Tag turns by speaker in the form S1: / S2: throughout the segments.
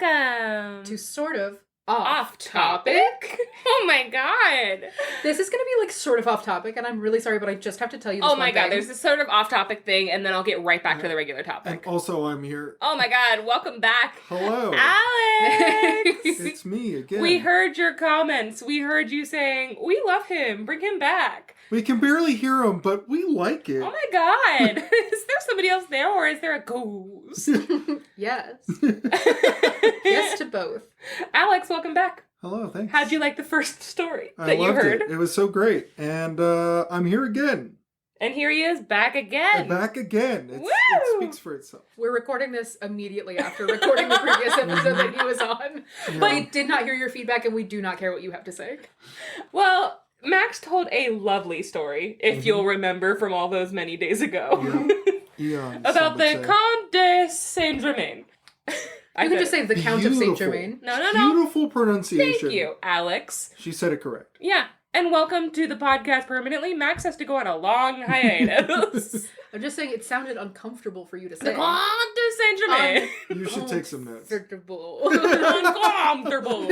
S1: Welcome
S2: to sort of
S1: off topic. Oh my god.
S2: This is going to be like sort of off topic, and I'm really sorry, but I just have to tell you this.
S1: Oh my god, there's this sort of off topic thing, and then I'll get right back to the regular topic.
S3: And also, I'm here.
S1: Oh my god, welcome back.
S3: Hello.
S1: Alex!
S3: It's me again.
S1: We heard your comments. We heard you saying, we love him, bring him back.
S3: We can barely hear him, but we like it.
S1: Oh my god. Is there somebody else there, or is there a ghost?
S2: Yes. Yes to both.
S1: Alex, welcome back.
S3: Hello, thanks.
S1: How'd you like the first story
S3: I
S1: that you
S3: loved
S1: heard?
S3: It was so great. And I'm here again.
S1: And here he is, back again.
S3: Back again.
S1: Woo!
S3: It speaks for itself.
S2: We're recording this immediately after recording the previous episode that he was on.
S3: Yeah.
S2: But we did not hear your feedback, and we do not care what you have to say.
S1: Well, Max told a lovely story, if you'll remember from all those many days ago.
S3: Eons,
S1: about the
S3: some would say.
S1: Comte de Saint-Germain.
S2: You can just say the Count of Saint Germain.
S1: No.
S3: Beautiful pronunciation.
S1: Thank you, Alex.
S3: She said it correct.
S1: Yeah. And welcome to the podcast permanently. Max has to go on a long hiatus.
S2: I'm just saying it sounded uncomfortable for you to
S1: The
S2: say.
S1: Comte de Saint-Germain.
S3: You should take some notes.
S2: Uncomfortable.
S1: Uncomfortable.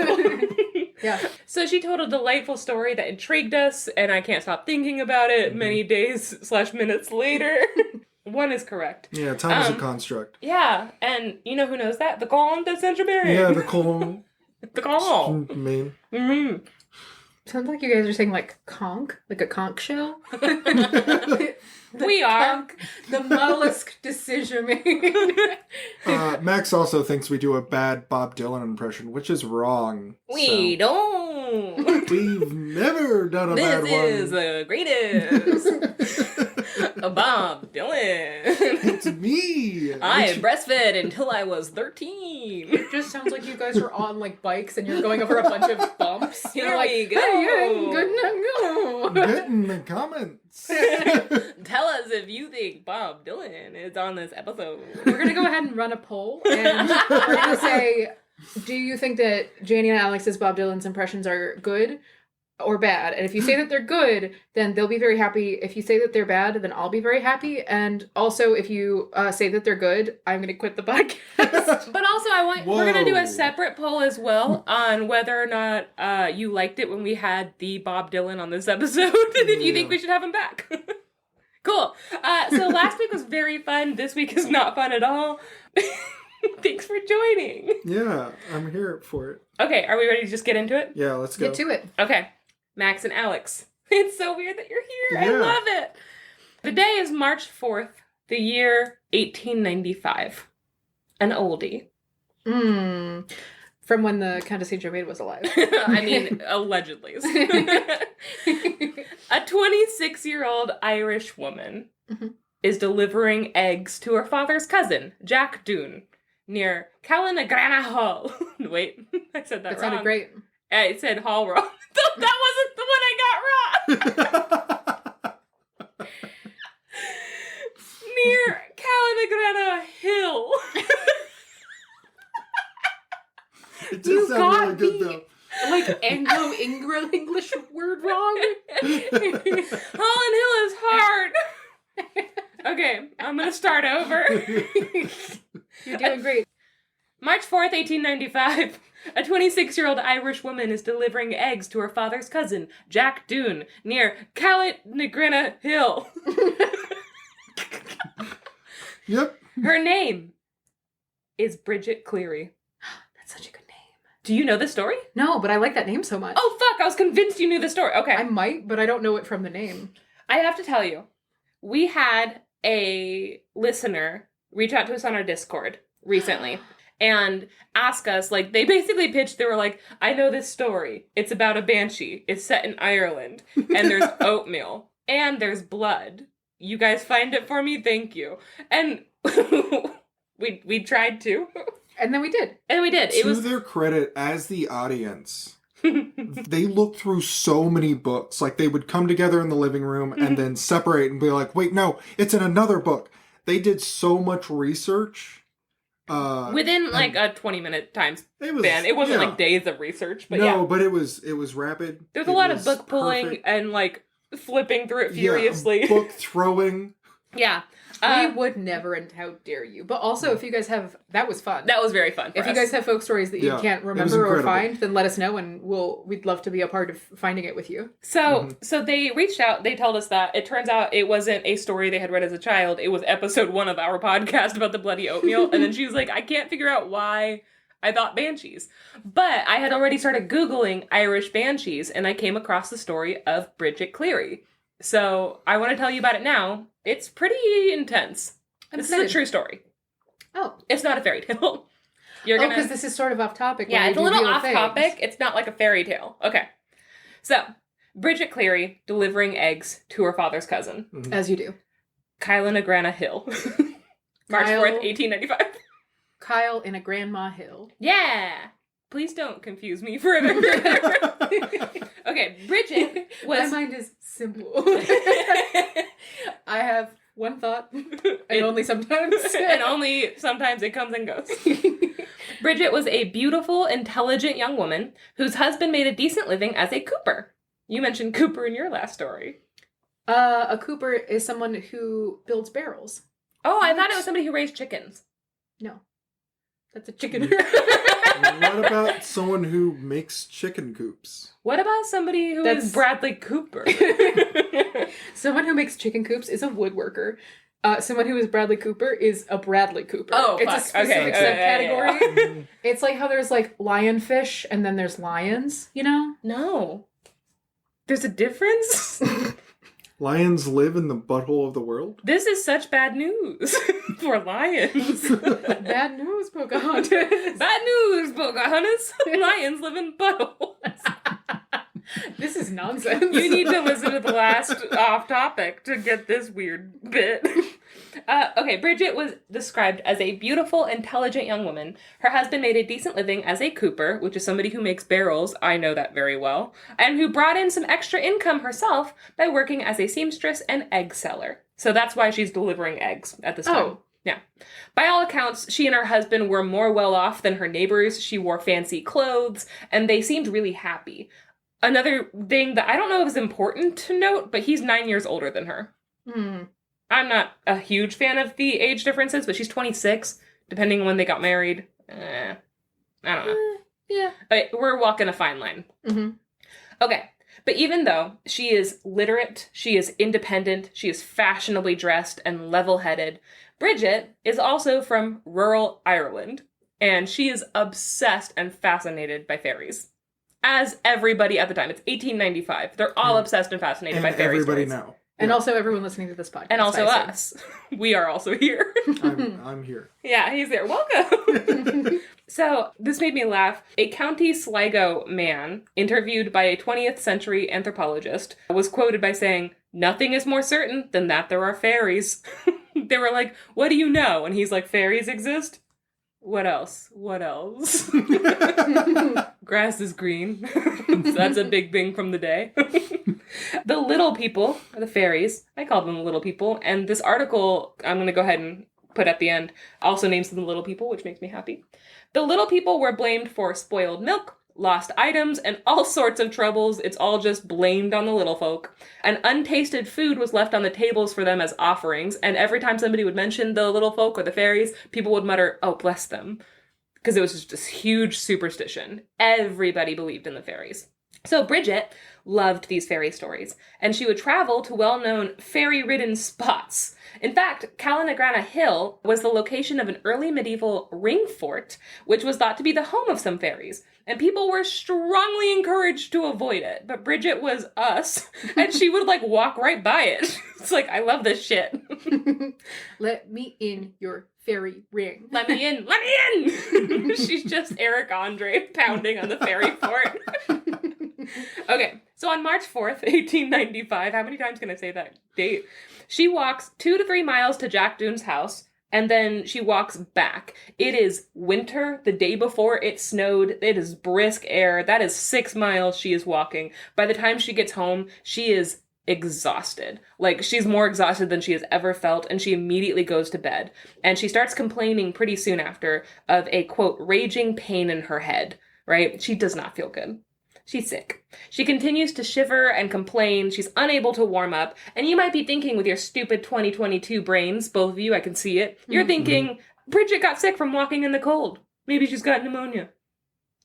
S2: Yeah.
S1: So she told a delightful story that intrigued us, and I can't stop thinking about it many days/minutes later. One is correct.
S3: Yeah, time is a construct.
S1: Yeah, and you know who knows that? The Comte de Saint-Germain.
S3: Yeah, the colon.
S1: The Comte.
S3: Main.
S1: Mm-hmm.
S2: Sounds like you guys are saying like conch, like a conch shell.
S1: We are.
S2: Conch, the mollusk decision making.
S3: Max also thinks we do a bad Bob Dylan impression, which is wrong.
S1: We don't.
S3: We've never done a bad one.
S1: This is the greatest. Bob Dylan.
S3: It's me.
S1: I breastfed until I was 13.
S2: It just sounds like you guys are on like bikes and you're going over a bunch of bumps.
S1: Here
S2: You're like,
S1: we go.
S2: Hey, good to go.
S3: Get in the comments.
S1: Tell us if you think Bob Dylan is on this episode.
S2: We're gonna go ahead and run a poll, and we're gonna say, do you think that Janey and Alex's Bob Dylan's impressions are good or bad? And if you say that they're good, then they'll be very happy. If you say that they're bad, then I'll be very happy. And also, if you say that they're good, I'm gonna quit the podcast.
S1: But also, we're gonna do
S3: Whoa.
S1: a separate poll as well on whether or not you liked it when we had the Bob Dylan on this episode, and if you think we should have him back. Cool. So last week was very fun. This week is not fun at all. Thanks for joining.
S3: Yeah, I'm here for it.
S1: Okay, are we ready to just get into it?
S3: Yeah, let's go.
S2: Get to it.
S1: Okay. Max and Alex. It's so weird that you're here. I
S3: Yeah.
S1: love it. Today is March 4th, the year 1895. An oldie.
S2: From when the Count of Saint Germain was alive.
S1: I mean, allegedly. A 26-year-old Irish woman is delivering eggs to her father's cousin, Jack Doon, near Callanagrana Hall. Wait, I said that
S2: That
S1: wrong.
S2: sounded great.
S1: I said Hall wrong. That wasn't the one I got wrong. Near Callanagrana Hill.
S3: It
S2: You
S3: does sound really
S2: got
S3: good
S2: me.
S3: though.
S2: Like Anglo-English word wrong.
S1: Holland Hill is hard. Okay, I'm gonna start over.
S2: You're doing great.
S1: March 4th, 1895. A 26-year-old Irish woman is delivering eggs to her father's cousin, Jack Doon, near Callanagrana Hill.
S3: Yep.
S1: Her name is Bridget Cleary.
S2: That's such a good name.
S1: Do you know this story?
S2: No, but I like that name so much.
S1: Oh, fuck, I was convinced you knew the story. Okay.
S2: I might, but I don't know it from the name.
S1: I have to tell you, we had a listener reach out to us on our Discord recently and ask us, like, they basically pitched, they were like, I know this story. It's about a banshee. It's set in Ireland. And there's oatmeal. And there's blood. You guys find it for me? Thank you. And we tried to.
S2: And then we did.
S1: And we did. It
S3: To
S1: was
S3: their credit, as the audience, they looked through so many books. Like, they would come together in the living room and then separate and be like, wait, no, it's in another book. They did so much research.
S1: within like a 20-minute time
S3: It
S1: span. It wasn't like days of research, but
S3: no,
S1: yeah.
S3: but it was rapid.
S1: There was a lot of book pulling and like flipping through it furiously.
S3: Yeah, book throwing.
S1: Yeah.
S2: We would never, and how dare you? But also, if you guys have, that was fun.
S1: That was very fun for
S2: If
S1: us.
S2: you guys have folk stories that you
S3: Yeah,
S2: can't
S3: it was
S2: remember or
S3: incredible.
S2: find, then let us know, and we'd love to be a part of finding it with you.
S1: So they reached out, they told us that it turns out it wasn't a story they had read as a child, it was episode 1 of our podcast about the bloody oatmeal, and then she was like, I can't figure out why I thought banshees. But I had already started Googling Irish banshees, and I came across the story of Bridget Cleary. So I want to tell you about it now. It's pretty intense. This is a true story.
S2: Oh.
S1: It's not a fairy tale. You're gonna...
S2: because this is sort of off topic.
S1: Yeah,
S2: when
S1: it's
S2: we
S1: a
S2: do
S1: little
S2: real
S1: off
S2: things.
S1: topic. It's not like a fairy tale. Okay. So, Bridget Cleary delivering eggs to her father's cousin.
S2: As you do.
S1: Kyle and Agrana Hill. March
S2: Kyle-
S1: 4th, 1895.
S2: Kyle in a Grandma Hill.
S1: Yeah! Please don't confuse me further. Okay, Bridget
S2: My
S1: was...
S2: mind is simple. I have one thought, and only sometimes.
S1: and only sometimes it comes and goes. Bridget was a beautiful, intelligent young woman whose husband made a decent living as a cooper. You mentioned cooper in your last story.
S2: A cooper is someone who builds barrels.
S1: Oh, I thought it was somebody who raised chickens.
S2: No. That's a chicken.
S3: What about someone who makes chicken coops?
S1: What about somebody who is Bradley Cooper?
S2: Someone who makes chicken coops is a woodworker. Someone who is Bradley Cooper is a Bradley Cooper.
S1: Oh,
S2: it's
S1: fuck.
S2: a specific
S1: Okay.
S2: subcategory. It's like how there's like lionfish and then there's lions, you know?
S1: No. There's a difference?
S3: Lions live in the butthole of the world?
S1: This is such bad news for lions.
S2: Bad news, Pocahontas.
S1: Bad news, Pocahontas. Lions live in buttholes.
S2: This is nonsense.
S1: You need to listen to the last off topic to get this weird bit. Okay, Bridget was described as a beautiful, intelligent young woman. Her husband made a decent living as a cooper, which is somebody who makes barrels. I know that very well. And who brought in some extra income herself by working as a seamstress and egg seller. So that's why she's delivering eggs at this time.
S2: Oh.
S1: Yeah. By all accounts, she and her husband were more well off than her neighbors. She wore fancy clothes, and they seemed really happy. Another thing that I don't know if is important to note, but he's 9 years older than her. I'm not a huge fan of the age differences, but she's 26, depending on when they got married. I don't know.
S2: Yeah.
S1: But we're walking a fine line.
S2: Mm-hmm.
S1: Okay. But even though she is literate, she is independent, she is fashionably dressed and level-headed, Bridget is also from rural Ireland, and she is obsessed and fascinated by fairies. As everybody at the time. It's 1895. They're all obsessed and fascinated by fairy
S3: everybody
S1: stories.
S3: now.
S2: And also everyone listening to this podcast.
S1: And also
S2: I assume.
S1: us. We are also here.
S3: I'm here.
S1: Yeah, he's there. Welcome. So, this made me laugh. A County Sligo man, interviewed by a 20th century anthropologist, was quoted by saying, "Nothing is more certain than that there are fairies." They were like, "What do you know?" And he's like, "Fairies exist? What else? What else?" Grass is green. That's a big thing from the day. The little people, the fairies, I call them the little people, and this article, I'm going to go ahead and put at the end, also names them the little people, which makes me happy. The little people were blamed for spoiled milk, lost items, and all sorts of troubles. It's all just blamed on the little folk. And untasted food was left on the tables for them as offerings, and every time somebody would mention the little folk or the fairies, people would mutter, "Oh, bless them." Because it was just this huge superstition. Everybody believed in the fairies. So Bridget loved these fairy stories, and she would travel to well-known fairy-ridden spots. In fact, Callanagrana Hill was the location of an early medieval ring fort, which was thought to be the home of some fairies, and people were strongly encouraged to avoid it. But Bridget was us, and she would, walk right by it. It's like, I love this shit.
S2: Let me in your fairy ring.
S1: Let me in! Let me in! She's just Eric Andre pounding on the fairy fort. Okay, so on March 4th, 1895, how many times can I say that date? She walks 2 to 3 miles to Jack Doone's house, and then she walks back. It is winter, the day before it snowed. It is brisk air. That is 6 miles she is walking. By the time she gets home, she is exhausted. She's more exhausted than she has ever felt, and she immediately goes to bed. And she starts complaining pretty soon after of a, quote, raging pain in her head, right? She does not feel good. She's sick. She continues to shiver and complain. She's unable to warm up. And you might be thinking with your stupid 2022 brains, both of you, I can see it. You're thinking, Bridget got sick from walking in the cold. Maybe she's got pneumonia.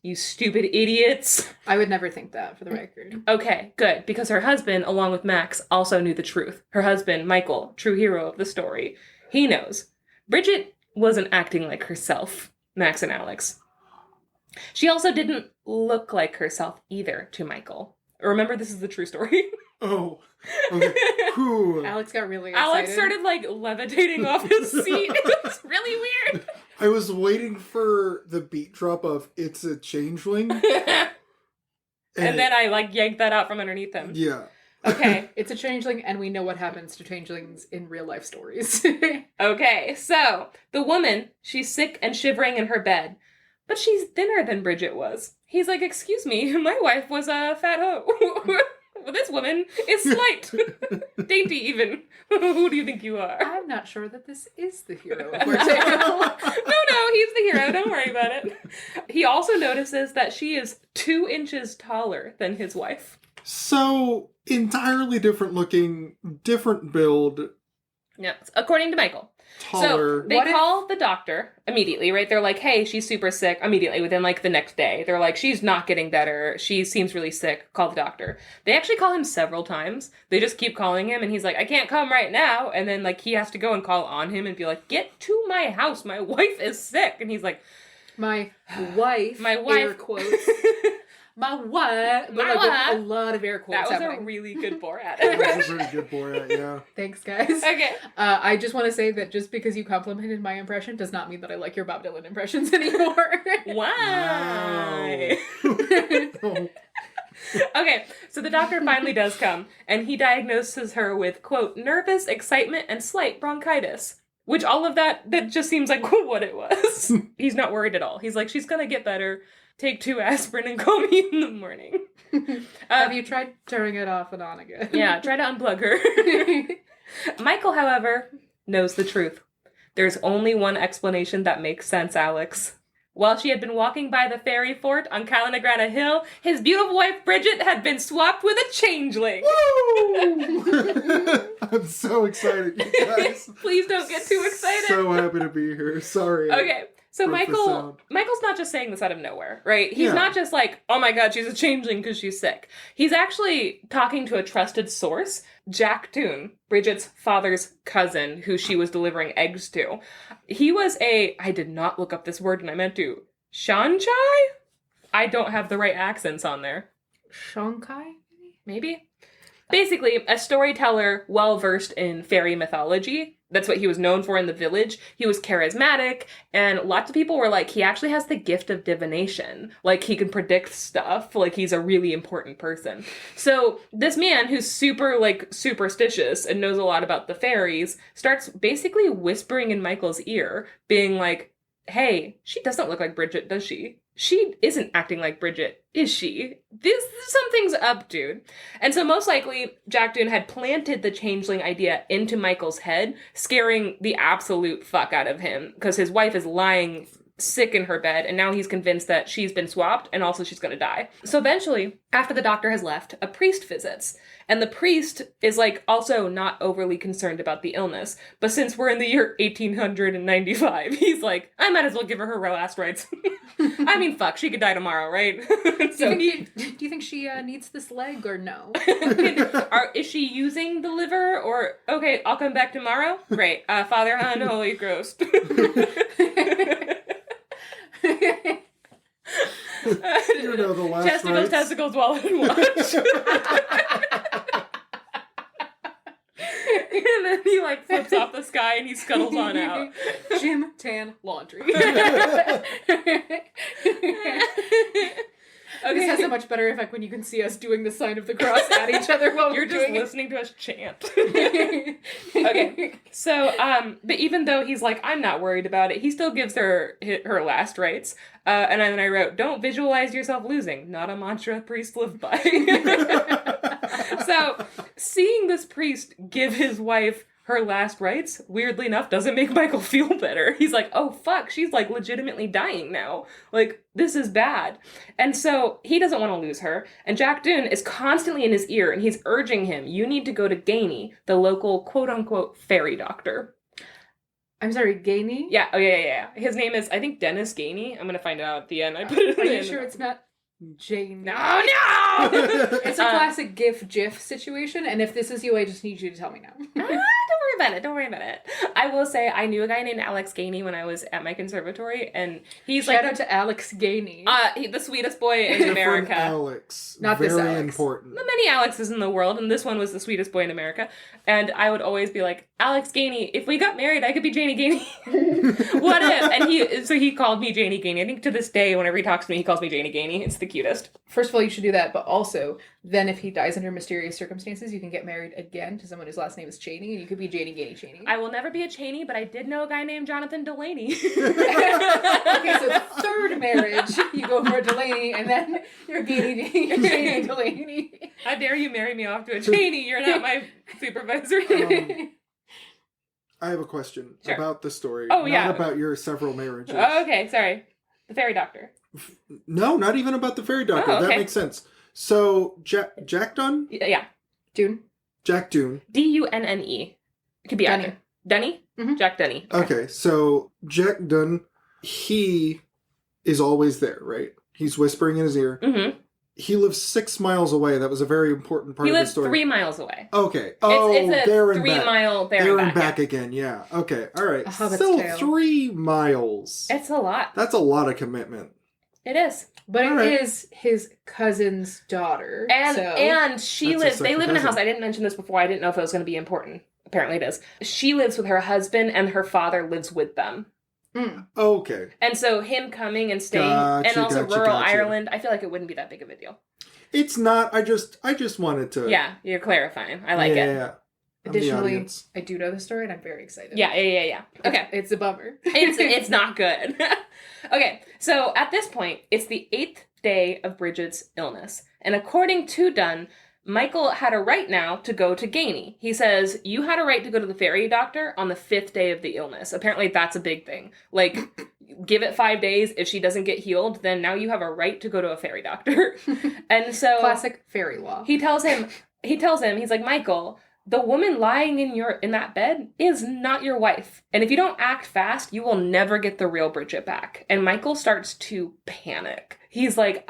S1: You stupid idiots.
S2: I would never think that, for the record.
S1: Okay, good. Because her husband, along with Max, also knew the truth. Her husband, Michael, true hero of the story. He knows. Bridget wasn't acting like herself, Max and Alex. She also didn't look like herself either to Michael. Remember, this is the true story.
S3: Oh. Okay. Whew.
S2: Alex got really excited.
S1: Alex started, like, levitating off his seat. It was really weird.
S3: I was waiting for the beat drop of "It's a Changeling,"
S1: and then I, like, yanked that out from underneath him.
S3: Yeah.
S1: Okay.
S2: It's a changeling, and we know what happens to changelings in real life stories.
S1: Okay, so the woman, she's sick and shivering in her bed, but she's thinner than Bridget was. He's like, excuse me, my wife was a fat hoe. Well, this woman is slight. Dainty, even. Who do you think you are?
S2: I'm not sure that this is the hero of our tale.
S1: No, he's the hero. Don't worry about it. He also notices that she is 2 inches taller than his wife.
S3: So, entirely different looking, different build,
S1: Yes, according to Michael.
S3: taller.
S1: So they call the doctor immediately, right? They're like, hey, she's super sick immediately within like the next day. They're like, she's not getting better. She seems really sick. Call the doctor. They actually call him several times. They just keep calling him and he's like, I can't come right now. And then like he has to go and call on him and be like, get to my house. My wife is sick. And he's like,
S2: My wife. Air quotes. My wife.
S1: My
S2: Like,
S1: wife.
S2: a lot of air quotes
S1: that was
S2: happening.
S1: a really good Borat.
S3: That was a pretty good Borat, yeah.
S2: Thanks, guys.
S1: Okay.
S2: I just want to say that just because you complimented my impression does not mean that I like your Bob Dylan impressions anymore.
S1: Why?
S3: Oh.
S1: Okay, so the doctor finally does come, and he diagnoses her with, quote, nervous excitement and slight bronchitis. Which all of that just seems like what it was. He's not worried at all. He's like, she's gonna get better. Take 2 aspirin and call me in the morning.
S2: Have you tried turning it off and on again?
S1: Yeah, try to unplug her. Michael, however, knows the truth. There's only one explanation that makes sense, Alex. While she had been walking by the fairy fort on Calanagrana Hill, his beautiful wife Bridget had been swapped with a changeling.
S3: Woo! I'm so excited, you guys.
S1: Please don't get too excited.
S3: So happy to be here. Sorry.
S1: Okay, so
S3: Broke the sound.
S1: Michael's not just saying this out of nowhere, right? He's
S3: Yeah.
S1: not just like, oh my god, she's a changeling because she's sick. He's actually talking to a trusted source, Jack Toon, Bridget's father's cousin, who she was delivering eggs to. He was I did not look up this word and I meant to, Shanchai? I don't have the right accents on there.
S2: Shonkai?
S1: Maybe? Basically, a storyteller well-versed in fairy mythology. That's what he was known for in the village. He was charismatic, and lots of people were like, he actually has the gift of divination. Like, he can predict stuff. Like, he's a really important person. So, this man who's super, like, superstitious and knows a lot about the fairies starts basically whispering in Michael's ear, being like, hey, she doesn't look like Bridget, does she? She isn't acting like Bridget, is she? Something's up, dude. And so most likely, Jack Doon had planted the changeling idea into Michael's head, scaring the absolute fuck out of him, because his wife is lying sick in her bed, and now he's convinced that she's been swapped, and also she's gonna die. So eventually, after the doctor has left, a priest visits. And the priest is, like, also not overly concerned about the illness. But since we're in the year 1895, he's like, I might as well give her last rites. I mean, fuck, she could die tomorrow, right? So
S2: do you think she needs this leg or no?
S1: Is she using the liver? Or, okay, I'll come back tomorrow? Great. Father, Son, Holy Ghost.
S3: You know the last
S1: Testicles,
S3: rites.
S1: testicles, wallet, and watch. And then he, like, flips off the sky and he scuttles on out.
S2: Gym, tan, laundry.
S1: Okay.
S2: This has a much better effect when you can see us doing the sign of the cross at each other while
S1: You're
S2: we're
S1: just
S2: doing
S1: listening to us chant. Okay. So, but even though he's like, I'm not worried about it, he still gives her last rites. And then I wrote, don't visualize yourself losing. Not a mantra priests live by. So, seeing this priest give his wife her last rites, weirdly enough, doesn't make Michael feel better. He's like, oh fuck, she's like legitimately dying now. Like, this is bad. And so he doesn't want to lose her. And Jack Doon is constantly in his ear and he's urging him, you need to go to Janey, the local quote unquote fairy doctor.
S2: I'm sorry, Janey?
S1: Yeah, oh yeah. His name is, I think, Dennis Janey. I'm gonna find out at the end. I put it in
S2: Are
S1: the
S2: you
S1: end.
S2: sure it's not Jane?
S1: No!
S2: It's a classic GIF situation, and if this is you, I just need you to tell me now.
S1: Don't worry about it. I will say I knew a guy named Alex Janey when I was at my conservatory, and he's
S2: Shout out to Alex Janey.
S1: the sweetest boy in America.
S3: Alex.
S2: Not
S3: Very
S2: this Alex.
S3: important.
S1: The many Alexes in the world, and this one was the sweetest boy in America. And I would always be like, Alex Janey, if we got married, I could be Janey Janey. What if? And he called me Janey Janey. I think to this day, whenever he talks to me, he calls me Janey Janey. It's the cutest.
S2: First of all, you should do that, but also, then if he dies under mysterious circumstances, you can get married again to someone whose last name is Cheney, and you could be Janey Janey Cheney.
S1: I will never be a Cheney, but I did know a guy named Jonathan Delaney.
S2: Okay, so third marriage, you go for a Delaney, and then you're Janey Delaney.
S1: How dare you marry me off to a Cheney? You're not my supervisor.
S3: I have a question
S1: Sure.
S3: about the story.
S1: Oh, yeah.
S3: Not about your several marriages.
S1: Oh, okay, sorry. The fairy doctor.
S3: No, not even about the fairy doctor.
S1: Oh, okay.
S3: That makes sense. So, Jack Dunn?
S1: Yeah.
S2: Dune?
S3: Jack Doon.
S1: Dunne. It could be
S2: Dunny.
S1: either. Dunny?
S2: Mhm.
S1: Jack Dunny.
S3: Okay, so Jack Dunn, he is always there, right? He's whispering in his ear.
S1: Mm-hmm.
S3: He lives 6 miles away. That was a very important part
S1: He
S3: of the
S1: lives
S3: story.
S1: 3 miles away.
S3: Okay. Oh,
S1: it's a
S3: there and
S1: 3
S3: back.
S1: mile there
S3: There
S1: and
S3: and
S1: back.
S3: back again, yeah. Okay, all right.
S2: A hobbit's
S3: Still
S2: tale.
S3: 3 miles.
S1: It's a lot.
S3: That's a lot of commitment.
S1: It is.
S2: But
S3: All
S2: it
S3: right.
S2: is his cousin's daughter.
S1: And
S2: so.
S1: and she
S3: That's
S1: lives,
S3: his
S1: they live in a
S3: second
S1: house.
S3: cousin.
S1: I didn't mention this before. I didn't know if it was going to be important. Apparently it is. She lives with her husband and her father lives with them.
S2: Mm.
S3: Okay.
S1: And so him coming and staying,
S3: Gotcha,
S1: and also
S3: gotcha,
S1: rural
S3: gotcha.
S1: Ireland, I feel like it wouldn't be that big of a deal.
S3: It's not. I just wanted to.
S1: Yeah, you're clarifying. I like it.
S3: Yeah. I'm the
S2: Additionally,
S3: audience.
S2: I do know the story, and I'm very excited.
S1: Yeah. Okay.
S2: It's a bummer.
S1: It's not good. Okay, so at this point, it's the 8th day of Bridget's illness. And according to Dunn, Michael had a right now to go to Janey. He says, you had a right to go to the fairy doctor on the 5th day of the illness. Apparently that's a big thing. Like, give it 5 days. If she doesn't get healed, then now you have a right to go to a fairy doctor. And so
S2: Classic fairy law.
S1: he tells him, he's like, Michael, the woman lying in that bed is not your wife. And if you don't act fast, you will never get the real Bridget back. And Michael starts to panic. He's like,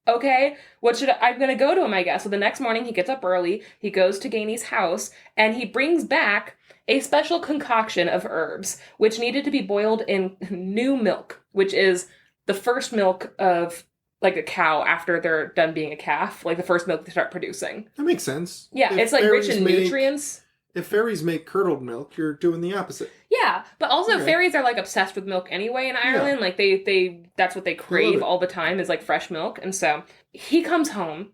S1: okay, I'm going to go to him, I guess. So the next morning he gets up early, he goes to Janey's house, and he brings back a special concoction of herbs, which needed to be boiled in new milk, which is the first milk of like a cow after they're done being a calf, like the first milk they start producing.
S3: That makes sense.
S1: Yeah,
S3: If
S1: it's like rich
S3: fairies
S1: in
S3: make-
S1: nutrients.
S3: If fairies make curdled milk, you're doing the opposite.
S1: Yeah, but also
S3: Okay.
S1: fairies are like obsessed with milk anyway in Ireland. Like they that's what they crave
S3: it.
S1: all the time is like fresh milk. And so he comes home.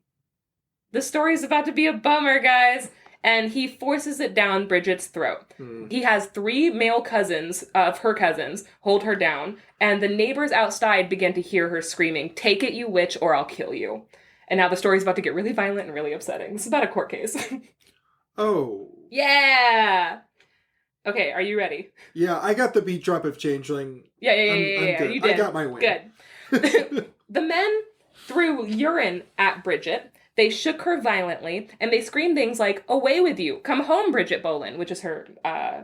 S1: The story's about to be a bummer, guys. And he forces it down Bridget's throat. He has 3 male cousins of her cousins hold her down, and the neighbors outside begin to hear her screaming, "Take it, you witch, or I'll kill you." And now the story's about to get really violent and really upsetting. This is about a court case.
S3: Oh.
S1: Yeah! Okay, are you ready?
S3: Yeah, I got the beat drop of Changeling.
S1: Yeah,
S3: I'm good.
S1: you did.
S3: I got my win.
S1: Good. The men threw urine at Bridget. They shook her violently, and they screamed things like, "Away with you! Come home, Bridget Boland," which is her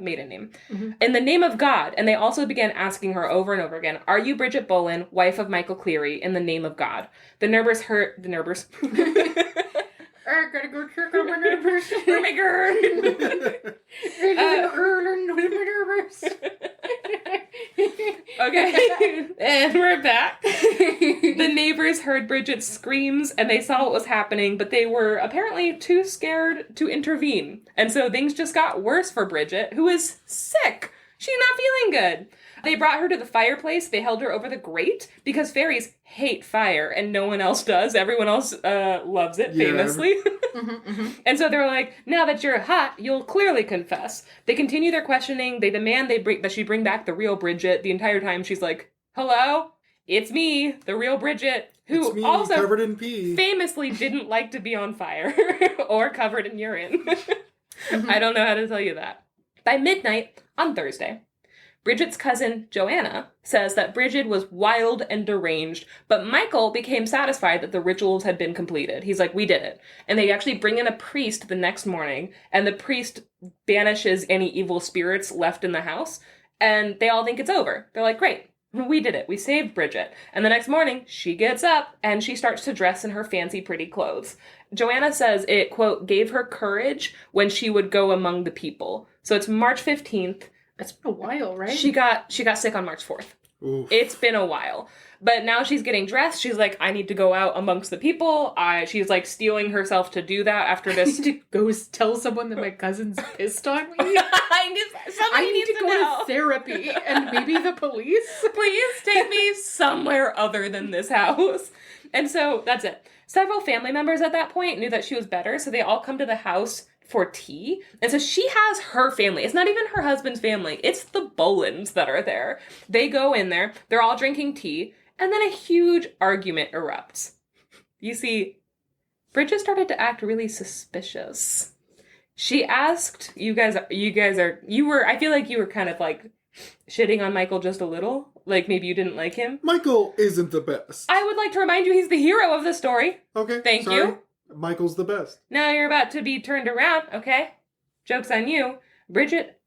S1: maiden name, in the name of God. And they also began asking her over and over again, "Are you Bridget Boland, wife of Michael Cleary, in the name of God?" The neighbors heard... The neighbors...
S2: I gotta go check on my neighbors.
S1: Oh my God. Okay, and we're back. The neighbors heard Bridget's screams and they saw what was happening, but they were apparently too scared to intervene. And so things just got worse for Bridget, who is sick. She's not feeling good. They brought her to the fireplace. They held her over the grate because fairies hate fire and no one else does. Everyone else loves it,
S3: Yeah.
S1: famously. And so they're like, now that you're hot, you'll clearly confess. They continue their questioning. They demand that she bring back the real Bridget. The entire time she's like, hello, it's me, the real Bridget, who
S3: It's me,
S1: also
S3: covered in pee.
S1: famously didn't like to be on fire or covered in urine. I don't know how to tell you that. By midnight on Thursday, Bridget's cousin, Joanna, says that Bridget was wild and deranged, but Michael became satisfied that the rituals had been completed. He's like, we did it. And they actually bring in a priest the next morning, and the priest banishes any evil spirits left in the house, and they all think it's over. They're like, great, we did it. We saved Bridget. And the next morning, she gets up, and she starts to dress in her fancy, pretty clothes. Joanna says it, quote, gave her courage when she would go among the people. So it's March 15th.
S2: It's been a while, right?
S1: She got sick on March 4th.
S3: Oof.
S1: It's been a while. But now she's getting dressed. She's like, I need to go out amongst the people. She's like steeling herself to do that after this.
S2: I need to go tell someone that my cousin's pissed on me.
S1: I need to
S2: go to therapy and maybe the police.
S1: Please take me somewhere other than this house. And so that's it. Several family members at that point knew that she was better, so they all come to the house for tea. And so she has her family. It's not even her husband's family. It's the Bolins that are there. They go in there. They're all drinking tea. And then a huge argument erupts. You see, Bridget started to act really suspicious. She asked, I feel like you were kind of like shitting on Michael just a little. Like maybe you didn't like him.
S3: Michael isn't the best.
S1: I would like to remind you he's the hero of the story.
S3: Okay.
S1: Thank
S3: sorry.
S1: you.
S3: Michael's the best.
S1: Now you're about to be turned around, okay? Joke's on you. Bridget,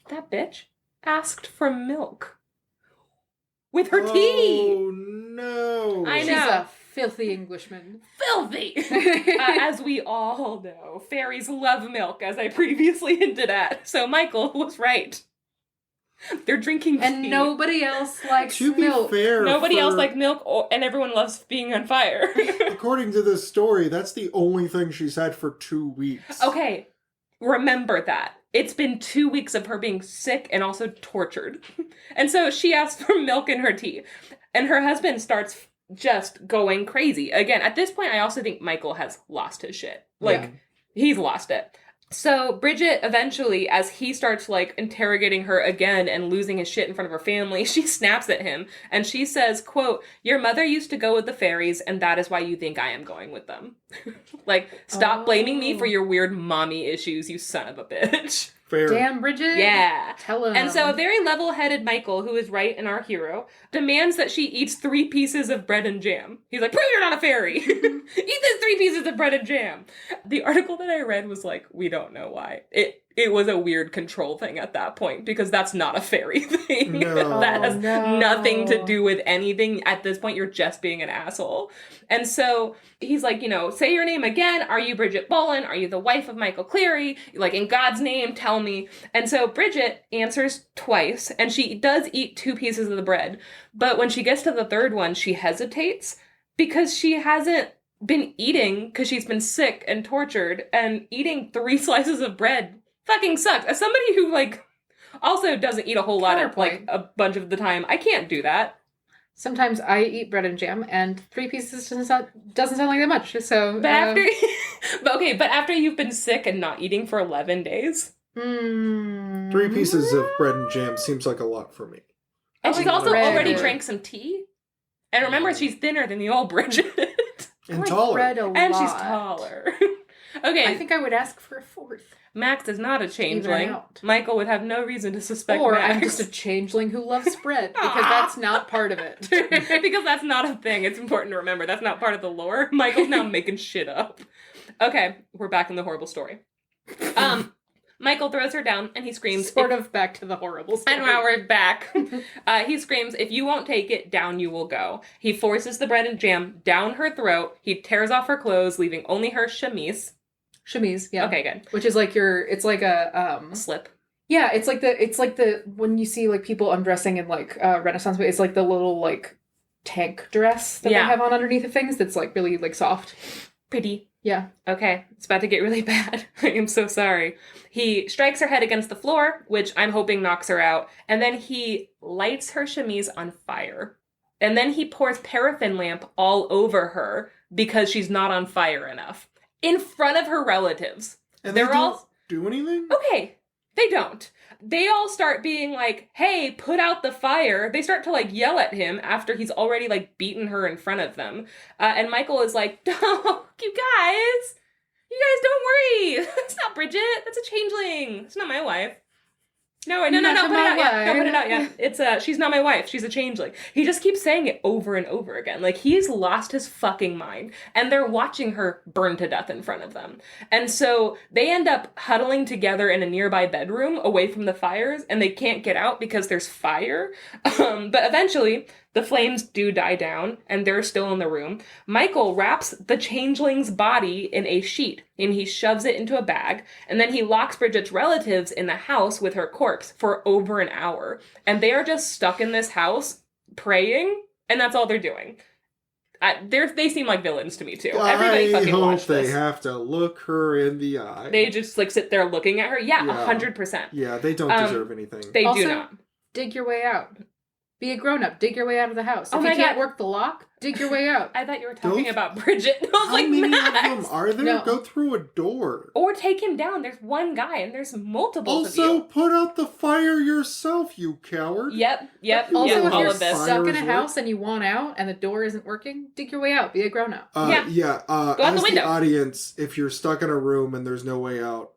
S1: that bitch, asked for milk. With her tea!
S3: Oh, no.
S1: I
S2: She's
S1: know.
S2: a filthy Englishman.
S1: Filthy! As we all know, fairies love milk, as I previously hinted at. So Michael was right. They're drinking tea.
S2: And nobody else likes
S3: To be
S2: milk.
S3: fair,
S1: Nobody else likes milk, and everyone loves being on fire.
S3: according to this story, that's the only thing she's had for 2 weeks.
S1: Okay, remember that. It's been 2 weeks of her being sick and also tortured. And so she asks for milk in her tea. And her husband starts just going crazy. Again, at this point, I also think Michael has lost his shit. Like, he's lost it. So Bridget eventually, as he starts like interrogating her again and losing his shit in front of her family, she snaps at him and she says, quote, your mother used to go with the fairies and that is why you think I am going with them. Like, stop blaming me for your weird mommy issues, you son of a bitch.
S3: Fair.
S2: Damn, Bridget.
S1: Yeah.
S2: Tell him.
S1: And so a very level-headed Michael, who is right and our hero, demands that she eats 3 pieces of bread and jam. He's like, prove you're not a fairy. Eat these 3 pieces of bread and jam. The article that I read was like, we don't know why. It was a weird control thing at that point, because that's not a fairy thing.
S3: No.
S1: That has
S2: no.
S1: nothing to do with anything. At this point, you're just being an asshole. And so he's like, say your name again. Are you Bridget Bolin? Are you the wife of Michael Cleary? Like, in God's name, tell me. And so Bridget answers twice, and she does eat 2 pieces of the bread. But when she gets to the 3rd one, she hesitates because she hasn't been eating because she's been sick and tortured, and eating 3 slices of bread fucking sucks. As somebody who, like, also doesn't eat a whole lot of, like, a bunch of the time, I can't do that.
S2: Sometimes I eat bread and jam, and 3 pieces doesn't sound like that much. So,
S1: But but after you've been sick and not eating for 11 days.
S3: 3 pieces of bread and jam seems like a lot for me.
S1: And she's also
S2: bread.
S1: already drank some tea. And remember, she's thinner than the old Bridget.
S3: And
S2: like
S3: taller.
S2: bread a
S1: And she's
S2: lot.
S1: taller. Okay.
S2: I think I would ask for a 4th.
S1: Max is not a changeling.
S2: Even out.
S1: Michael would have no reason to suspect
S2: Or
S1: Max.
S2: I'm just a changeling who loves bread, because
S1: Aw.
S2: that's not part of it.
S1: Because that's not a thing. It's important to remember. That's not part of the lore. Michael's now making shit up. Okay, we're back in the horrible story. Michael throws her down and he screams.
S2: Sort of back to the horrible story.
S1: And now we're back. He screams, if you won't take it, down you will go. He forces the bread and jam down her throat. He tears off her clothes, leaving only her chemise.
S2: Chemise, yeah.
S1: Okay, good.
S2: Which is like it's like a,
S1: Slip.
S2: yeah, it's like the, when you see like people undressing in like Renaissance, it's like the little like tank dress that
S1: Yeah.
S2: they have on underneath of things that's like really like soft.
S1: Pretty.
S2: Yeah.
S1: Okay, it's about to get really bad. I am so sorry. He strikes her head against the floor, which I'm hoping knocks her out, and then he lights her chemise on fire. And then he pours paraffin lamp all over her because she's not on fire enough. In front of her relatives.
S3: And
S1: They're
S3: they don't
S1: all...
S3: do anything?
S1: Okay, they don't. They all start being like, hey, put out the fire. They start to, like, yell at him after he's already, like, beaten her in front of them. And Michael is like, oh, you guys don't worry. That's not Bridget. That's a changeling. It's not my wife. No, put it out yet. Don't put it out yet. It's she's not my wife. She's a changeling. He just keeps saying it over and over again. Like, he's lost his fucking mind. And they're watching her burn to death in front of them. And so they end up huddling together in a nearby bedroom away from the fires, and they can't get out because there's fire. But eventually, the flames do die down, and they're still in the room. Michael wraps the changeling's body in a sheet, and he shoves it into a bag, and then he locks Bridget's relatives in the house with her corpse for over an hour. And they are just stuck in this house praying, and that's all they're doing. They seem like villains to me, too. Everybody fucking watch this.
S3: They have to look her in the eye.
S1: They just, like, sit there looking at her. Yeah, 100%.
S3: Yeah, they don't deserve anything.
S1: They
S2: also,
S1: do not.
S2: Dig your way out. Be a grown-up. Dig your way out of the house.
S1: Oh
S2: if you can't work the lock, dig your way out.
S1: I thought you were talking about Bridget. I was
S3: How
S1: like,
S3: many
S1: Max.
S3: of them are there?
S2: No.
S3: Go through a door.
S1: Or take him down. There's one guy, and there's multiples of
S3: Also,
S1: you.
S3: put out the fire yourself, you coward.
S1: Yep.
S2: Also,
S1: Yep,
S2: if
S1: all
S2: you're
S1: of this.
S2: stuck in a
S3: Fires
S2: house and you want out and the door isn't working, dig your way out. Be a grown-up.
S1: Go out
S3: As
S1: the window.
S3: the audience, if you're stuck in a room and there's no way out,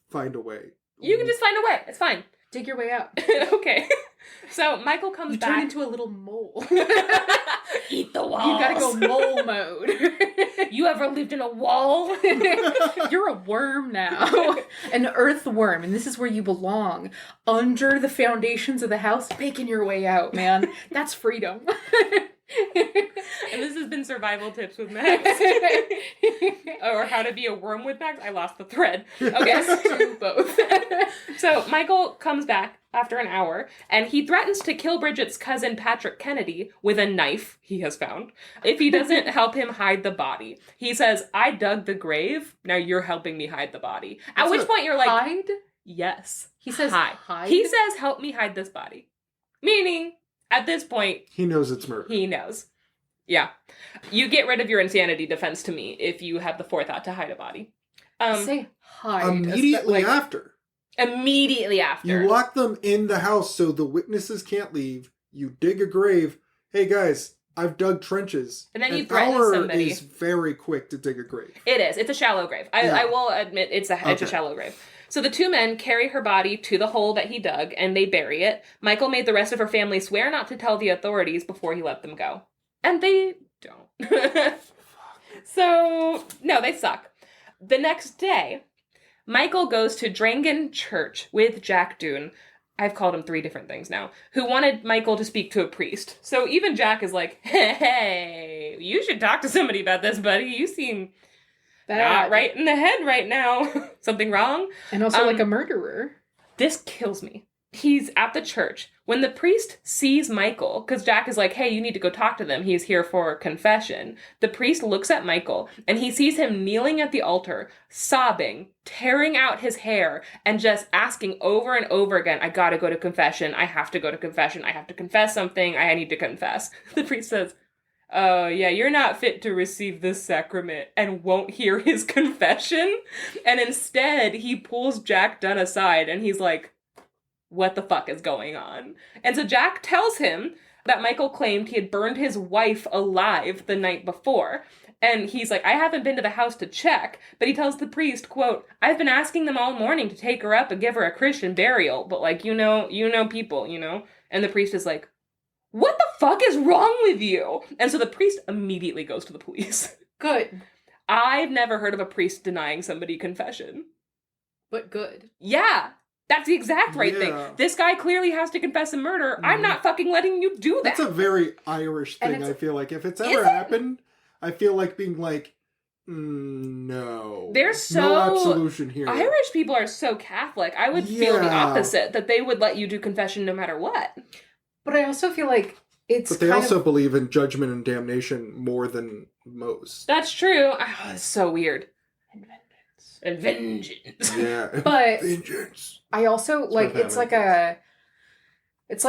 S3: find a way.
S1: You can just find a way. It's fine.
S2: Dig your way out.
S1: Okay. So Michael comes
S2: You
S1: back.
S2: turn into a little mole.
S1: Eat the walls.
S2: You gotta go mole mode.
S1: You ever lived in a wall?
S2: You're a worm now. An earthworm, and this is where you belong. Under the foundations of the house, making your way out, man. That's freedom.
S1: And this has been Survival Tips with Max. Or How to Be a Worm with Max. I lost the thread. Okay.
S2: Yes, to both.
S1: So Michael comes back after an hour, and he threatens to kill Bridget's cousin Patrick Kennedy with a knife he has found if he doesn't help him hide the body. He says, I dug the grave, now you're helping me hide the body. At which point you're like,
S2: hide?
S1: yes.
S2: He says hide?
S1: He says, help me hide this body. Meaning, at this point,
S3: He knows it's murder.
S1: he knows. Yeah. You get rid of your insanity defense to me if you have the forethought to hide a body.
S2: Say hide.
S3: Immediately after.
S1: Immediately after.
S3: You lock them in the house so the witnesses can't leave. You dig a grave. Hey guys, I've dug trenches.
S1: And then you
S3: An
S1: threaten
S3: hour
S1: somebody.
S3: is very quick to dig a grave.
S1: It is. It's a shallow grave. I will admit it's a shallow grave. So the two men carry her body to the hole that he dug, and they bury it. Michael made the rest of her family swear not to tell the authorities before he let them go. And they don't. So, no, they suck. The next day, Michael goes to Drangan Church with Jack Doon. I've called him 3 different things now. Who wanted Michael to speak to a priest. So even Jack is like, hey, you should talk to somebody about this, buddy. You seem not right in the head right now. Something wrong?
S2: And also like a murderer.
S1: This kills me. He's at the church. When the priest sees Michael, because Jack is like, hey, you need to go talk to them. He's here for confession. The priest looks at Michael, and he sees him kneeling at the altar, sobbing, tearing out his hair, and just asking over and over again, I gotta go to confession. I have to go to confession. I have to confess something. I need to confess. The priest says, oh, yeah, you're not fit to receive this sacrament, and won't hear his confession. And instead, he pulls Jack Dunn aside, and he's like, what the fuck is going on? And so Jack tells him that Michael claimed he had burned his wife alive the night before. And he's like, I haven't been to the house to check. But he tells the priest, quote, I've been asking them all morning to take her up and give her a Christian burial. But like, you know people, you know? And the priest is like, what the fuck is wrong with you? And so the priest immediately goes to the police.
S2: Good.
S1: I've never heard of a priest denying somebody confession.
S2: But good.
S1: Yeah. That's the exact right thing. This guy clearly has to confess a murder. I'm not fucking letting you do that.
S3: That's a very Irish thing, I feel like. If it's ever happened, I feel like being like, no.
S1: There's
S3: no absolution here.
S1: Irish people are so Catholic. I would feel the opposite, that they would let you do confession no matter what.
S2: But I also feel like it's
S3: But they also believe in judgment and damnation more than most.
S1: That's true. Oh, it's so weird. And vengeance.
S3: Yeah.
S2: But
S3: vengeance.
S2: I also like it's like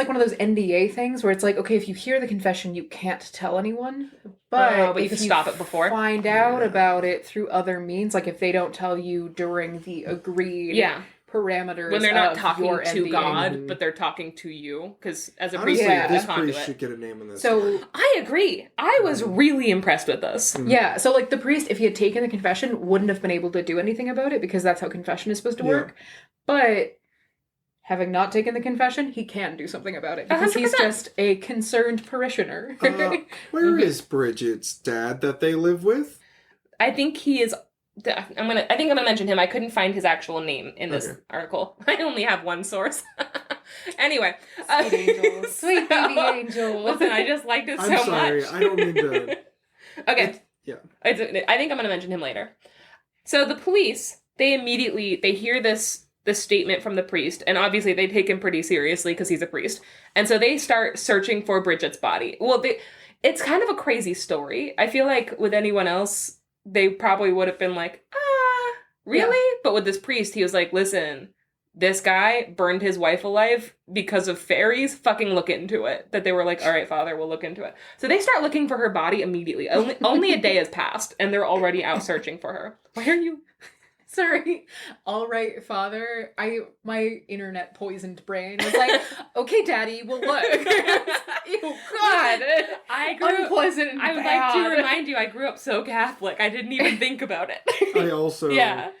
S2: one of those NDA things where it's like, okay, if you hear the confession, you can't tell anyone. But
S1: you can stop it before.
S2: Find out about it through other means, like if they don't tell you during the agreed parameters.
S1: When they're not
S2: of
S1: talking
S2: your
S1: to
S2: NDA.
S1: God, but they're talking to you. Because as a priest,
S3: Honestly,
S1: you're
S3: this
S1: the
S3: priest
S1: conduit.
S3: should get a name in this.
S2: So
S1: I agree. I was really impressed with this.
S2: yeah, so like the priest, if he had taken the confession, wouldn't have been able to do anything about it because that's how confession is supposed to work. But having not taken the confession, he can do something about it because he's
S1: 100%.
S2: just a concerned parishioner.
S3: Where is Bridget's dad that they live with?
S1: I think he is. I think I'm gonna mention him. I couldn't find his actual name in this article. I only have one source. Anyway,
S2: Sweet angel. Sweet baby angel.
S1: Listen, I just liked it so
S3: I'm sorry.
S1: much.
S3: I don't mean to.
S1: Okay.
S3: Yeah.
S1: I think I'm going to mention him later. So the police, they hear this statement from the priest, and obviously they take him pretty seriously because he's a priest. And so they start searching for Bridget's body. Well, it's kind of a crazy story. I feel like with anyone else, they probably would have been like, really? Yeah. But with this priest, he was like, listen, this guy burned his wife alive because of fairies. Fucking look into it. That they were like, all right, Father, we'll look into it. So they start looking for her body immediately. Only a day has passed, and they're already out searching for her. Why are you...
S2: Sorry. All right, Father. My internet poisoned brain was like, okay, Daddy, we'll look. Ew, God.
S1: I grew
S2: unpleasant and
S1: I would
S2: bad.
S1: like to remind you, I grew up so Catholic. I didn't even think about it.
S3: I also.
S1: Yeah.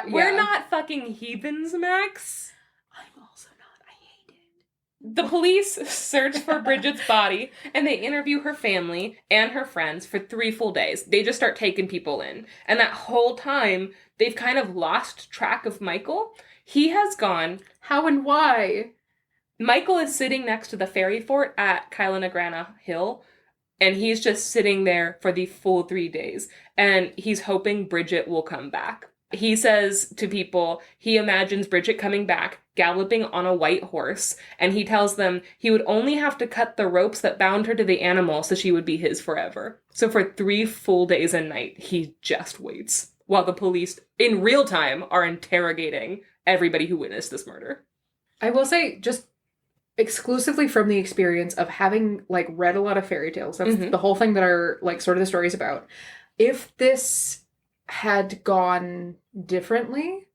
S1: We're
S2: yeah.
S1: not fucking heathens, Max.
S2: I'm also not. I hate it.
S1: The police search for Bridget's body, and they interview her family and her friends for 3 full days. They just start taking people in. And that whole time, they've kind of lost track of Michael. He has gone...
S2: How and why?
S1: Michael is sitting next to the fairy fort at Kyla Hill, and he's just sitting there for the full 3 days. And he's hoping Bridget will come back. He says to people, he imagines Bridget coming back, galloping on a white horse, and he tells them he would only have to cut the ropes that bound her to the animal so she would be his forever. So for 3 full days and night, he just waits, while the police, in real time, are interrogating everybody who witnessed this murder.
S2: I will say, just exclusively from the experience of having, like, read a lot of fairy tales, that's the whole thing that are, like, sort of the story's about. If this had gone differently,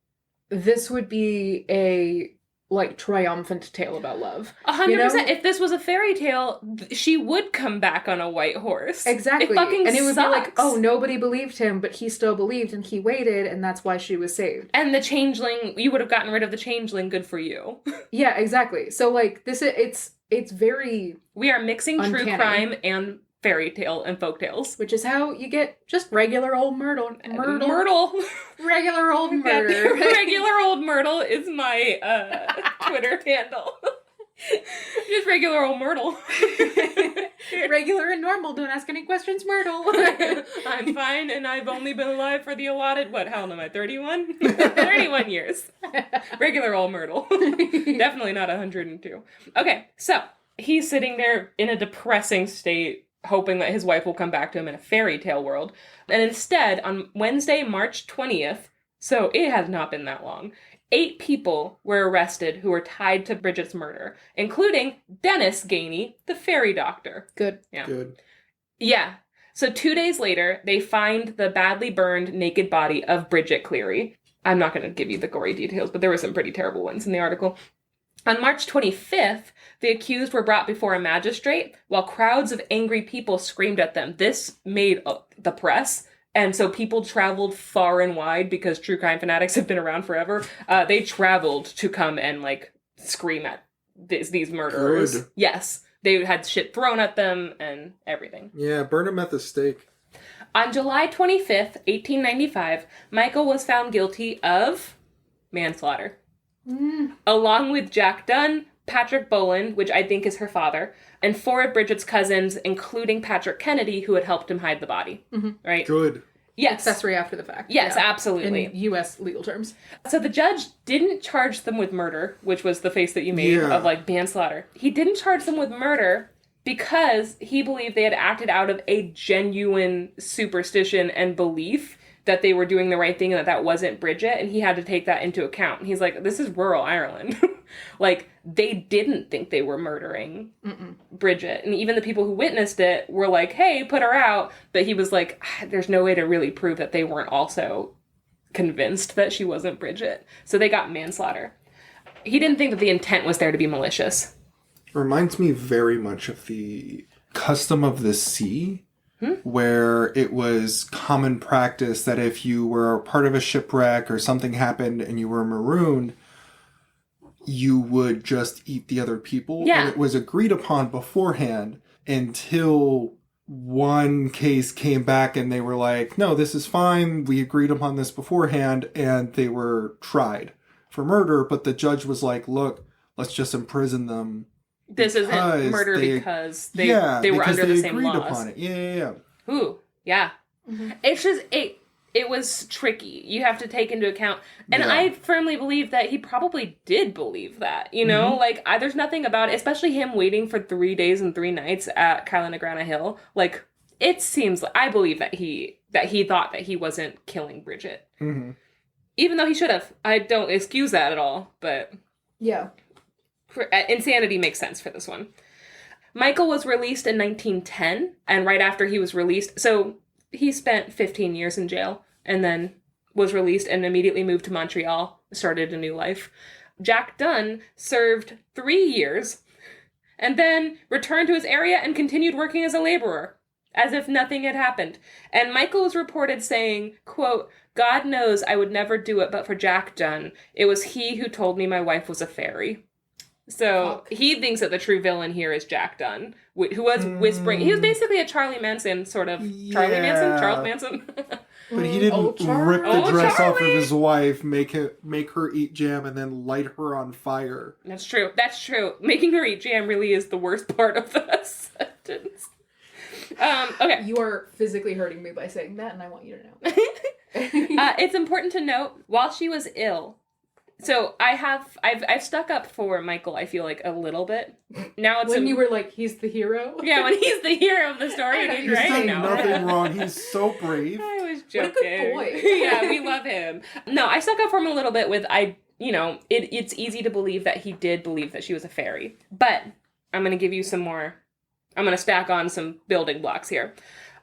S2: this would be a, like, triumphant tale about love.
S1: 100%.
S2: You know?
S1: If this was a fairy tale, she would come back on a white horse.
S2: Exactly.
S1: It fucking
S2: and it would
S1: sucks.
S2: be like, oh, nobody believed him, but he still believed, and he waited, and that's why she was saved.
S1: And the changeling, you would have gotten rid of the changeling, good for you.
S2: Yeah, exactly. So, like, it's very...
S1: We are mixing
S2: uncanny.
S1: true crime and fairy tale and folk tales.
S2: Which is how you get just regular old Myrtle.
S1: Myrtle.
S2: Regular old murder.
S1: Regular old Myrtle is my Twitter handle. Just regular old Myrtle.
S2: Regular and normal, don't ask any questions, Myrtle.
S1: I'm fine, and I've only been alive for the allotted, how old am I, 31? 31 years. Regular old Myrtle. Definitely not 102. Okay, so he's sitting there in a depressing state, hoping that his wife will come back to him in a fairy tale world. And instead, on Wednesday, March 20th, so it has not been that long, 8 people were arrested who were tied to Bridget's murder, including Dennis Janey, the fairy doctor.
S2: Good.
S1: Yeah.
S3: Good.
S1: Yeah. So 2 days later, they find the badly burned, naked body of Bridget Cleary. I'm not going to give you the gory details, but there were some pretty terrible ones in the article. On March 25th, the accused were brought before a magistrate while crowds of angry people screamed at them. This made the press, and so people traveled far and wide because true crime fanatics have been around forever. They traveled to come and, like, scream at these murderers.
S3: Good.
S1: Yes. They had shit thrown at them and everything.
S3: Yeah, burn him at the stake.
S1: On July 25th, 1895, Michael was found guilty of manslaughter. Along with Jack Dunn, Patrick Boland, which I think is her father, and 4 of Bridget's cousins, including Patrick Kennedy, who had helped him hide the body. Right?
S3: Good.
S1: Yes.
S2: Accessory after the fact.
S1: Yes,
S2: yeah.
S1: absolutely.
S2: In U.S. legal terms.
S1: So the judge didn't charge them with murder, which was the face that you made of, like, manslaughter. He didn't charge them with murder because he believed they had acted out of a genuine superstition and belief that they were doing the right thing and that wasn't Bridget, and he had to take that into account. He's like, this is rural Ireland. Like, they didn't think they were murdering Bridget. And even the people who witnessed it were like, hey, put her out. But he was like, there's no way to really prove that they weren't also convinced that she wasn't Bridget. So they got manslaughter. He didn't think that the intent was there to be malicious.
S3: Reminds me very much of the custom of the sea, where it was common practice that if you were part of a shipwreck or something happened and you were marooned, you would just eat the other people.
S1: Yeah.
S3: And it was agreed upon beforehand until one case came back and they were like, no, this is fine. We agreed upon this beforehand. And they were tried for murder. But the judge was like, look, let's just imprison them.
S1: This isn't murder because they were under the same laws.
S3: Upon it. Yeah.
S1: Ooh, yeah. Mm-hmm. It's just, it was tricky. You have to take into account. And I firmly believe that he probably did believe that, you know? Like, there's nothing about it, especially him waiting for 3 days and 3 nights at Kyla Negrana Hill. Like, it seems, I believe that he thought that he wasn't killing Bridget. Mm-hmm. Even though he should have. I don't excuse that at all, but...
S2: Yeah.
S1: Insanity makes sense for this one. Michael was released in 1910, and right after he was released, so he spent 15 years in jail, and then was released and immediately moved to Montreal, started a new life. Jack Dunn served 3 years, and then returned to his area and continued working as a laborer, as if nothing had happened. And Michael was reported saying, quote, God knows I would never do it but for Jack Dunn. It was he who told me my wife was a fairy. So he thinks that the true villain here is Jack Dunn, who was whispering. He was basically a Charlie Manson sort of.
S3: Yeah.
S1: Charles Manson.
S3: But he didn't rip the dress off of his wife, make her eat jam, and then light her on fire.
S1: That's true. Making her eat jam really is the worst part of the sentence. Okay.
S2: You are physically hurting me by saying that, and I want you to know.
S1: It's important to note, while she was ill. So I've stuck up for Michael, I feel like, a little bit. Now it's
S2: when you were like, he's the hero?
S1: Yeah, when he's the hero of the story.
S3: He's done nothing wrong. He's so brave.
S1: I was joking.
S2: What a good boy.
S1: Yeah, we love him. No, I stuck up for him a little bit with, it's easy to believe that he did believe that she was a fairy. But I'm going to give you some more, I'm going to stack on some building blocks here.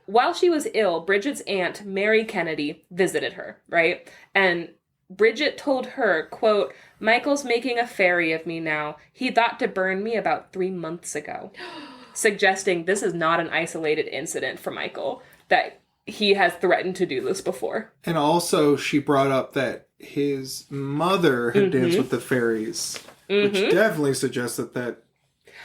S1: While she was ill, Bridget's aunt, Mary Kennedy, visited her, right? And Bridget told her, quote, Michael's making a fairy of me now. He thought to burn me about 3 months ago. Suggesting this is not an isolated incident for Michael, that he has threatened to do this before.
S3: And also she brought up that his mother had danced with the fairies, which definitely suggested that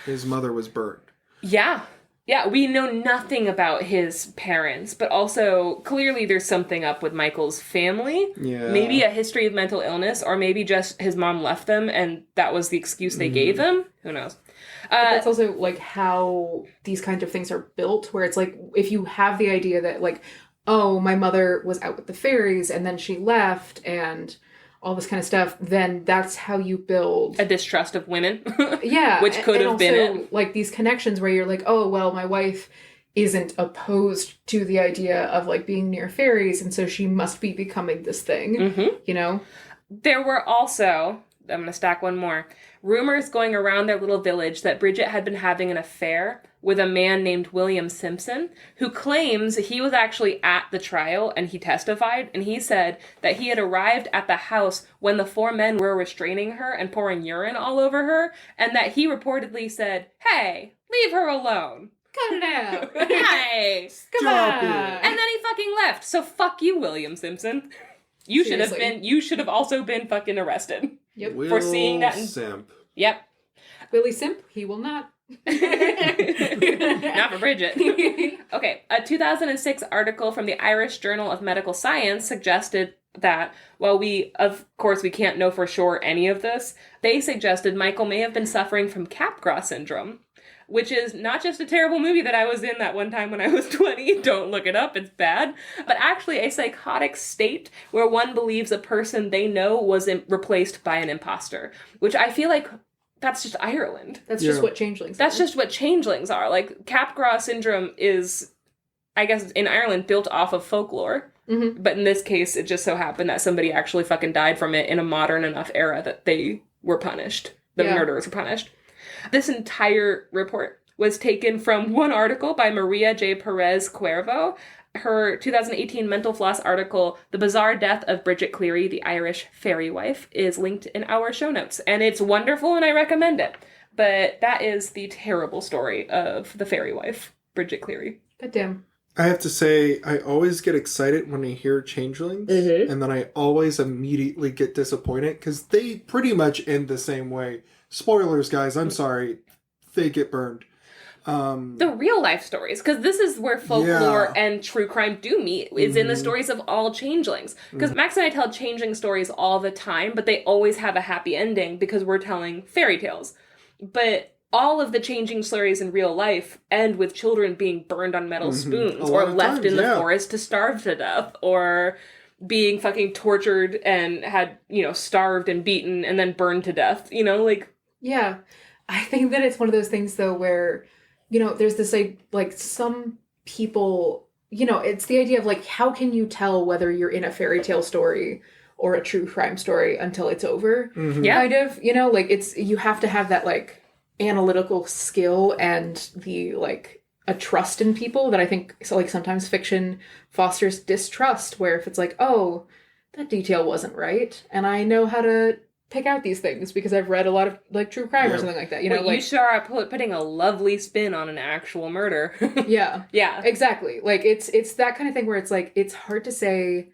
S3: his mother was burned.
S1: Yeah. Yeah, we know nothing about his parents, but also clearly there's something up with Michael's family. Yeah. Maybe a history of mental illness, or maybe just his mom left them and that was the excuse they gave him. Who knows?
S2: That's also like how these kinds of things are built, where it's like if you have the idea that like, oh, my mother was out with the fairies and then she left and all this kind of stuff, then that's how you build
S1: a distrust of women.
S2: Yeah.
S1: Which could have been it.
S2: Like these connections where you're like, oh, well, my wife isn't opposed to the idea of like being near fairies, and so she must be becoming this thing, you know?
S1: There were also, I'm going to stack one more, rumors going around their little village that Bridget had been having an affair with a man named William Simpson, who claims he was actually at the trial and he testified, and he said that he had arrived at the house when the 4 men were restraining her and pouring urine all over her, and that he reportedly said, hey, leave her alone.
S2: Cut it out.
S1: Hey,
S2: come on.
S1: And then he fucking left. So fuck you, William Simpson. You should have also been fucking arrested.
S2: Yep.
S3: Will
S1: for seeing that.
S3: Simp.
S1: Yep.
S2: Willie Simp, he will not.
S1: Not for Bridget. Okay, a 2006 article from the Irish Journal of Medical Science suggested that, while we can't know for sure any of this, they suggested Michael may have been suffering from Capgras syndrome, which is not just a terrible movie that I was in that one time when I was 20. Don't look it up, it's bad. But actually a psychotic state where one believes a person they know was replaced by an imposter, which I feel like that's just Ireland.
S2: That's just what changelings are.
S1: That's just what changelings are. Like, Capgras syndrome is, I guess, in Ireland, built off of folklore. Mm-hmm. But in this case, it just so happened that somebody actually fucking died from it in a modern enough era that they were punished. The murderers were punished. This entire report was taken from one article by Maria J. Perez Cuervo. Her 2018 Mental Floss article, The Bizarre Death of Bridget Cleary, the Irish Fairy Wife, is linked in our show notes. And it's wonderful and I recommend it. But that is the terrible story of the fairy wife, Bridget Cleary.
S2: Goddamn.
S3: I have to say, I always get excited when I hear changelings, and then I always immediately get disappointed because they pretty much end the same way. Spoilers, guys, I'm sorry. They get burned.
S1: The real life stories, because this is where folklore and true crime do meet, is in the stories of all changelings. Because Max and I tell changeling stories all the time, but they always have a happy ending because we're telling fairy tales. But all of the changing stories in real life end with children being burned on metal spoons or left in the forest to starve to death or being fucking tortured and had, starved and beaten and then burned to death, like...
S2: Yeah. I think that it's one of those things, though, where, there's this, like, some people, it's the idea of, like, how can you tell whether you're in a fairy tale story or a true crime story until it's over?
S1: Yeah.
S2: Kind of, like, you have to have that, like, analytical skill and the, like, a trust in people that I think, so, like, sometimes fiction fosters distrust, where if it's like, oh, that detail wasn't right, and I know how to pick out these things because I've read a lot of, like, true crime or something like that,
S1: well, you sure are putting a lovely spin on an actual murder.
S2: Yeah.
S1: Yeah.
S2: Exactly. Like, it's that kind of thing where it's, like, it's hard to say,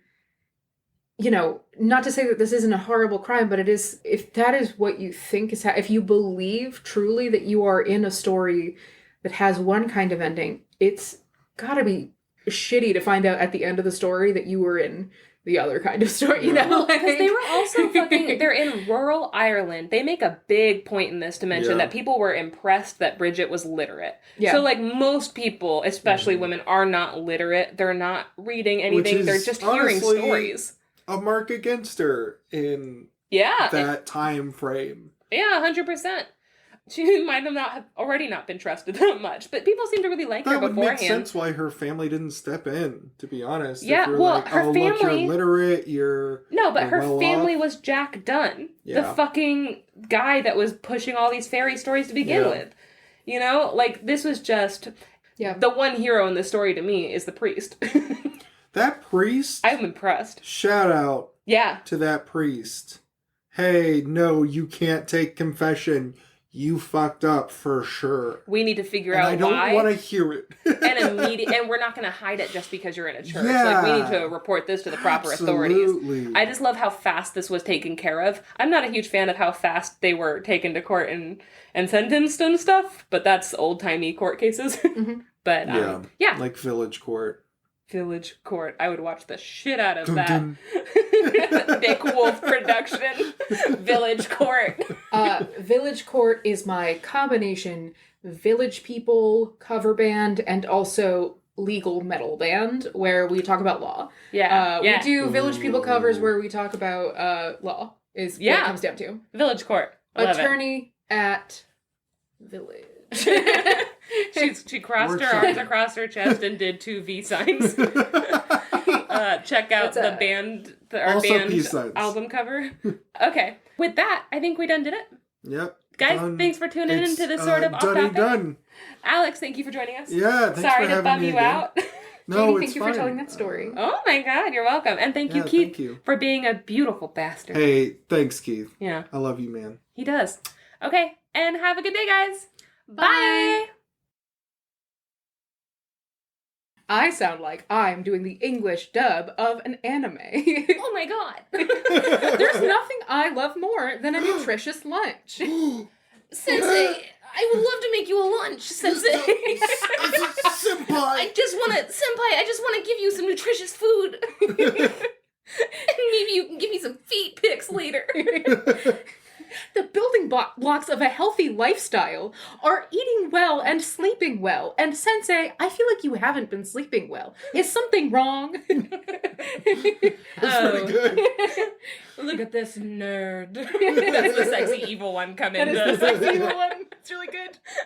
S2: not to say that this isn't a horrible crime, but it is, if that is what you think is, if you believe truly that you are in a story that has one kind of ending, it's gotta be shitty to find out at the end of the story that you were in the other kind of story,
S1: Because they were also they're in rural Ireland. They make a big point in this to mention that people were impressed that Bridget was literate. Yeah. So, like, most people, especially women, are not literate. They're not reading anything. They're just hearing stories.
S3: A mark against her in that time frame.
S1: Yeah, 100%. She might have already not been trusted that much, but people seem to really like her beforehand.
S3: That would make sense why her family didn't step in, to be honest.
S1: Yeah, her family...
S3: look, you're literate,
S1: No, but her family was Jack Dunn, the fucking guy that was pushing all these fairy stories to begin with. Like, this was just... Yeah. The one hero in the story to me is the priest.
S3: That priest?
S1: I'm impressed.
S3: Shout out to that priest. Hey, no, you can't take confession. You fucked up for sure.
S1: We need to figure out why.
S3: I don't want to hear it.
S1: And we're not going to hide it just because you're in a church. Yeah, like, we need to report this to the proper authorities. I just love how fast this was taken care of. I'm not a huge fan of how fast they were taken to court and sentenced and stuff, but that's old-timey court cases. But,
S3: like village court.
S1: Village Court. I would watch the shit out of that. Dick Wolf production. Village Court.
S2: Village Court is my combination Village People cover band and also legal metal band where we talk about law. We do Village People covers where we talk about law is what it comes down to.
S1: Village Court.
S2: Attorney at Village.
S1: She crossed her arms across her chest and did 2 V signs. Check out the band, our band album cover. Okay, with that, I think we done did it.
S3: Yep.
S1: Guys, thanks for tuning in to this sort of off-topic.
S3: Done.
S1: Alex, thank you for joining us.
S3: Yeah, thanks
S1: Sorry
S3: for
S1: to bum you out.
S3: No,
S2: Janey, thank you for telling that story.
S1: Oh my God, you're welcome. And thank you, Keith, for being a beautiful bastard.
S3: Hey, thanks, Keith.
S1: Yeah.
S3: I love you, man.
S1: He does. Okay, and have a good day, guys. Bye.
S2: I sound like I'm doing the English dub of an anime.
S1: Oh my God.
S2: There's nothing I love more than a nutritious lunch.
S1: Sensei, I would love to make you a lunch, Sensei.
S3: Senpai.
S1: I just want to give you some nutritious food. And maybe you can give me some feet pics later.
S2: The building blocks of a healthy lifestyle are eating well and sleeping well. And Sensei, I feel like you haven't been sleeping well. Is something wrong?
S3: That's pretty good.
S1: Look at this nerd. That's the sexy evil one coming.
S2: That is the sexy evil one. It's really good.